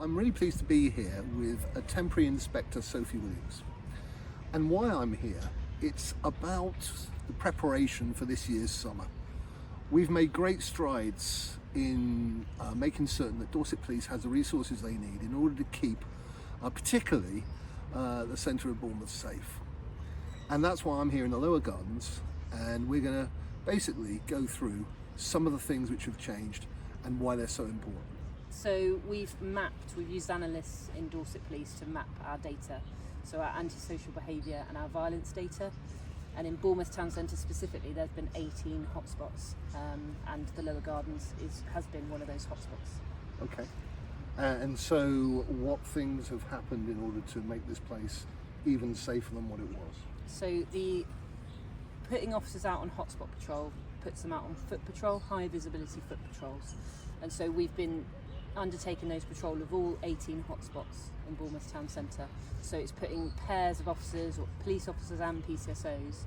I'm really pleased to be here with a temporary inspector, Sophie Williams. And why I'm here, it's about the preparation for this year's summer. We've made great strides in making certain that Dorset Police has the resources they need in order to keep particularly the centre of Bournemouth safe. And that's why I'm here in the lower gardens, and we're going to basically go through some of the things which have changed and why they're so important. So we've used analysts in Dorset Police to map our data, so our antisocial behaviour and our violence data. And in Bournemouth Town Centre specifically, there's been 18 hotspots, and the lower gardens has been one of those hotspots. Okay. And so what things have happened in order to make this place even safer than what it was? So the putting officers out on hotspot patrol puts them out on foot patrol, high visibility foot patrols. And so we've been undertaking those patrol of all 18 hotspots in Bournemouth Town Centre. So it's putting pairs of officers, or police officers and PCSOs,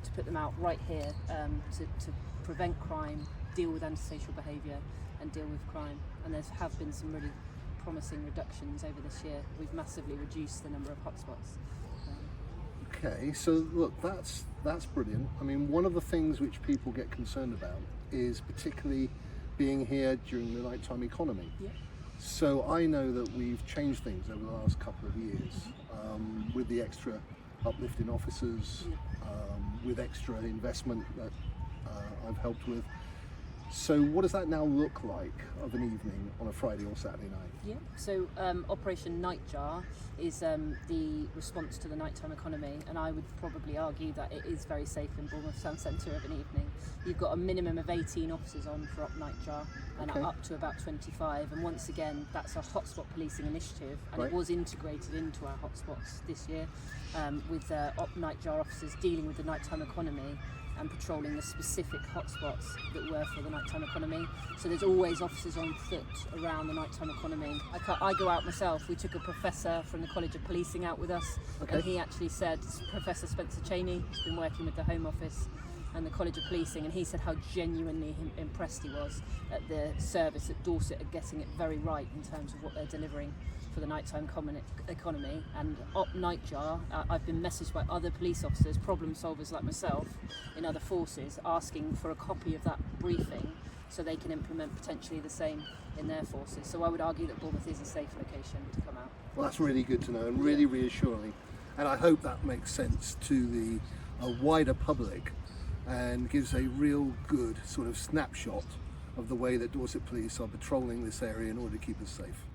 to put them out right here to prevent crime, deal with antisocial behaviour and deal with crime. And there have been some really promising reductions over this year. We've massively reduced the number of hotspots. Okay, so look, that's brilliant. I mean, one of the things which people get concerned about is particularly being here during the nighttime economy. Yeah. So I know that we've changed things over the last couple of years with the extra uplift in officers, with extra investment that I've helped with. So what does that now look like of an evening on a Friday or Saturday night? Yeah, so Operation Nightjar is the response to the nighttime economy, and I would probably argue that it is very safe in Bournemouth Town Centre of an evening. You've got a minimum of 18 officers on for Op Nightjar, and Okay. up to about 25, and once again that's a hotspot policing initiative, and Right. it was integrated into our hotspots this year, with Op Nightjar officers dealing with the nighttime economy and patrolling the specific hotspots that were for the nighttime economy. So there's always officers on foot around the nighttime economy. I go out myself. We took a professor from the College of Policing out with us, Okay. and he actually said, Professor Spencer Cheney, who's been working with the Home Office and the College of Policing, and he said how genuinely impressed he was at the service at Dorset are getting it very right in terms of what they're delivering for the nighttime economy. And Op Nightjar, I've been messaged by other police officers, problem solvers like myself in other forces, asking for a copy of that briefing so they can implement potentially the same in their forces. So I would argue that Bournemouth is a safe location to come out. Well, that's really good to know and really reassuring. And I hope that makes sense to the wider public and gives a real good sort of snapshot of the way that Dorset Police are patrolling this area in order to keep us safe.